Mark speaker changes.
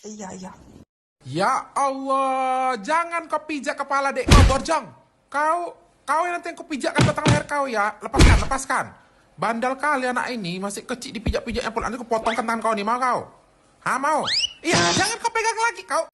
Speaker 1: Iya.
Speaker 2: Ya Allah, jangan kau pijak kepala dek kau borjong. Kau yang nanti yang kau pijak kan batang leher kau ya. Lepaskan. Bandal kali anak ini masih kecil dipijak-pijak yang pula nanti kau potongkan tangan kau nih, mau kau? Mau? Iya, jangan kau pegang lagi kau.